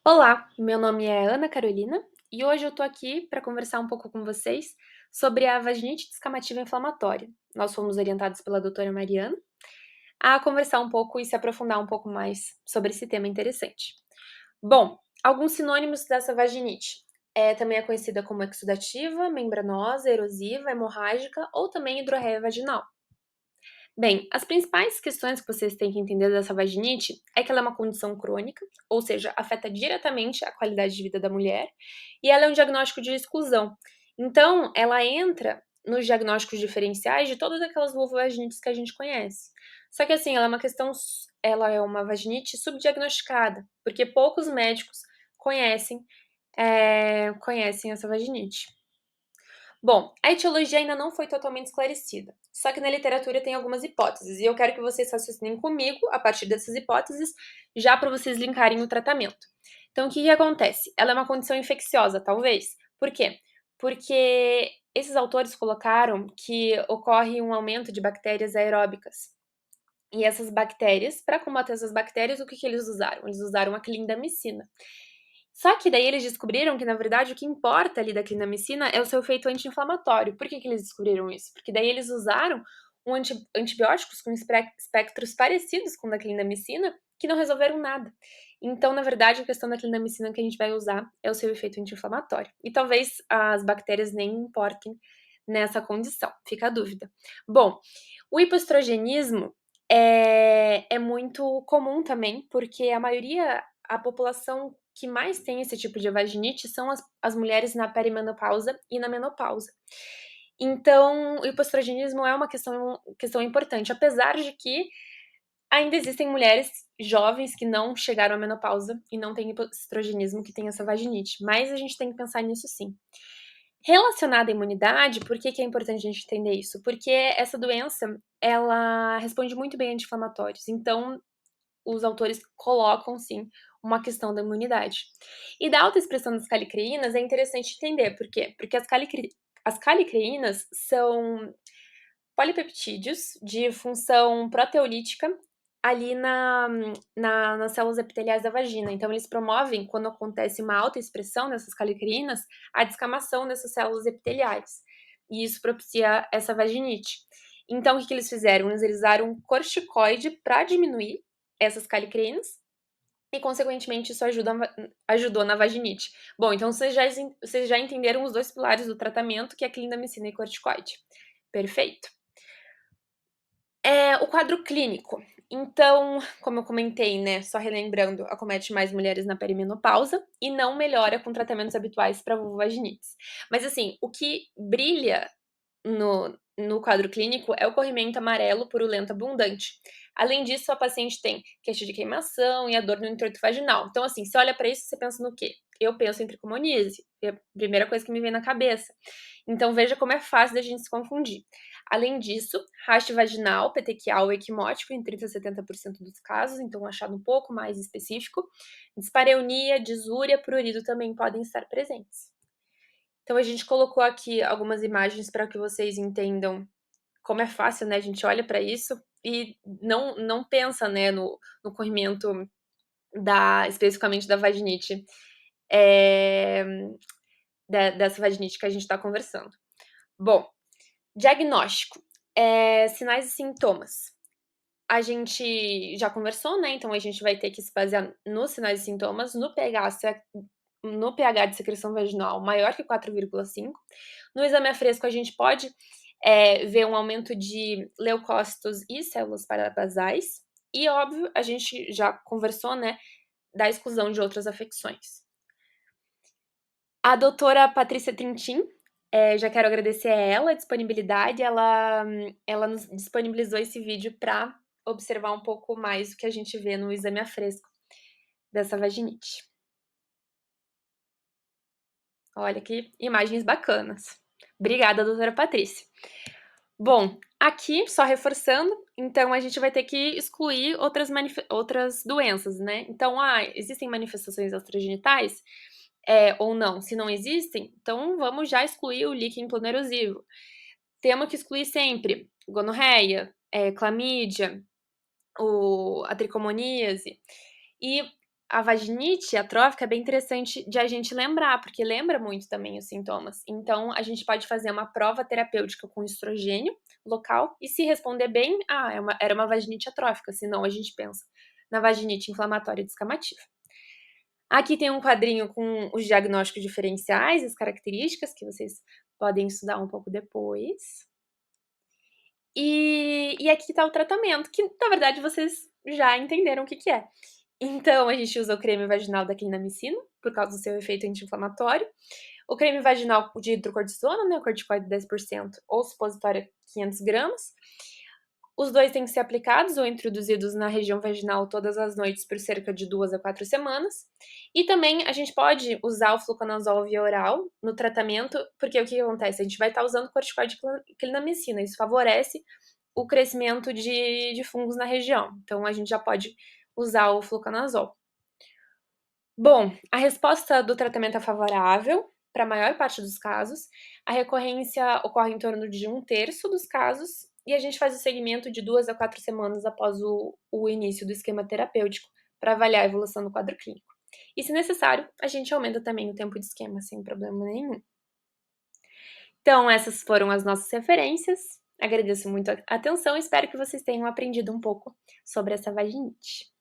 Olá, meu nome é Ana Carolina e hoje eu tô aqui para conversar um pouco com vocês sobre a vaginite descamativa inflamatória. Nós fomos orientados pela doutora Mariana a conversar um pouco e se aprofundar um pouco mais sobre esse tema interessante. Bom, alguns sinônimos dessa vaginite. Também é conhecida como exudativa, membranosa, erosiva, hemorrágica ou também hidrorreia vaginal. Bem, as principais questões que vocês têm que entender dessa vaginite é que ela é uma condição crônica, ou seja, afeta diretamente a qualidade de vida da mulher, e ela é um diagnóstico de exclusão. Então, ela entra nos diagnósticos diferenciais de todas aquelas vulvovaginites que a gente conhece. Só que assim, ela é uma vaginite subdiagnosticada, porque poucos médicos conhecem, conhecem essa vaginite. Bom, a etiologia ainda não foi totalmente esclarecida, só que na literatura tem algumas hipóteses, e eu quero que vocês raciocinem comigo a partir dessas hipóteses, já para vocês linkarem o tratamento. Então, o que acontece? Ela é uma condição infecciosa, talvez. Por quê? Porque esses autores colocaram que ocorre um aumento de bactérias aeróbicas. E essas bactérias, para combater essas bactérias, o que eles usaram? Eles usaram a clindamicina. Só que daí eles descobriram que, na verdade, o que importa ali da clindamicina é o seu efeito anti-inflamatório. Por que eles descobriram isso? Porque daí eles usaram antibióticos com espectros parecidos com o da clindamicina, que não resolveram nada. Então, na verdade, a questão da clindamicina que a gente vai usar é o seu efeito anti-inflamatório. E talvez as bactérias nem importem nessa condição, fica a dúvida. Bom, o hipoestrogenismo é muito comum também, porque a população que mais tem esse tipo de vaginite são as mulheres na perimenopausa e na menopausa. Então, o hipoestrogenismo é uma questão importante, apesar de que ainda existem mulheres jovens que não chegaram à menopausa e não têm hipoestrogenismo que têm essa vaginite, mas a gente tem que pensar nisso sim. Relacionada à imunidade, por que é importante a gente entender isso? Porque essa doença, ela responde muito bem a anti-inflamatórios, então os autores colocam sim uma questão da imunidade. E da alta expressão das calicreínas é interessante entender, por quê? Porque as calicreínas são polipeptídeos de função proteolítica ali nas células epiteliais da vagina. Então, eles promovem, quando acontece uma alta expressão dessas calicreínas, a descamação dessas células epiteliais. E isso propicia essa vaginite. Então, o que eles fizeram? Eles usaram um corticoide para diminuir essas calicreínas e, consequentemente, isso ajudou na vaginite. Bom, então vocês já entenderam os dois pilares do tratamento, que é a clindamicina e corticoide. Perfeito. O quadro clínico. Então, como eu comentei, né, só relembrando, acomete mais mulheres na perimenopausa e não melhora com tratamentos habituais para vulvovaginites. Mas assim, o que brilha no quadro clínico é o corrimento amarelo purulento abundante. Além disso, a paciente tem queixa de queimação e a dor no entorto vaginal. Então, assim, você olha para isso, você pensa no quê? Eu penso em tricomoníase, é a primeira coisa que me vem na cabeça. Então, veja como é fácil da gente se confundir. Além disso, raste vaginal, petequial ou equimótico em 30 a 70% dos casos, então um achado um pouco mais específico. Dispareunia, disúria, prurido também podem estar presentes. Então, a gente colocou aqui algumas imagens para que vocês entendam como é fácil, né? A gente olha para isso e não pensa, né, no corrimento especificamente da vaginite, é, dessa vaginite que a gente está conversando. Bom, diagnóstico, sinais e sintomas. A gente já conversou, né? Então a gente vai ter que se basear nos sinais e sintomas, no pH de secreção vaginal maior que 4,5. No exame a fresco, a gente pode ver um aumento de leucócitos e células parabasais. E, óbvio, a gente já conversou, né, da exclusão de outras afecções. A doutora Patrícia Trintim, já quero agradecer a ela a disponibilidade, ela nos disponibilizou esse vídeo para observar um pouco mais o que a gente vê no exame a fresco dessa vaginite. Olha que imagens bacanas. Obrigada, doutora Patrícia. Bom, aqui, só reforçando, então a gente vai ter que excluir outras doenças, né? Então, existem manifestações extragenitais? Ou não? Se não existem, então vamos já excluir o líquen plunerosivo. Temos que excluir sempre gonorreia, clamídia, a tricomoníase. E a vaginite atrófica é bem interessante de a gente lembrar, porque lembra muito também os sintomas. Então, a gente pode fazer uma prova terapêutica com estrogênio local e se responder bem, era uma vaginite atrófica, senão a gente pensa na vaginite inflamatória descamativa. Aqui tem um quadrinho com os diagnósticos diferenciais, as características que vocês podem estudar um pouco depois. E aqui tá o tratamento, que na verdade vocês já entenderam o que que é. Então a gente usa o creme vaginal da clindamicina, por causa do seu efeito anti-inflamatório, o creme vaginal de hidrocortisona, né, o corticoide 10% ou supositório 500 gramas. Os 2 têm que ser aplicados ou introduzidos na região vaginal todas as noites por cerca de 2 a 4 semanas. E também a gente pode usar o fluconazol via oral no tratamento, porque o que acontece? A gente vai estar usando corticoide clindamicina, isso favorece o crescimento de fungos na região, então a gente já pode usar o fluconazol. Bom, a resposta do tratamento é favorável para a maior parte dos casos, a recorrência ocorre em torno de 1/3 dos casos, e a gente faz o segmento de 2 a 4 semanas após o início do esquema terapêutico, para avaliar a evolução do quadro clínico. E se necessário, a gente aumenta também o tempo de esquema, sem problema nenhum. Então essas foram as nossas referências, agradeço muito a atenção e espero que vocês tenham aprendido um pouco sobre essa vaginite.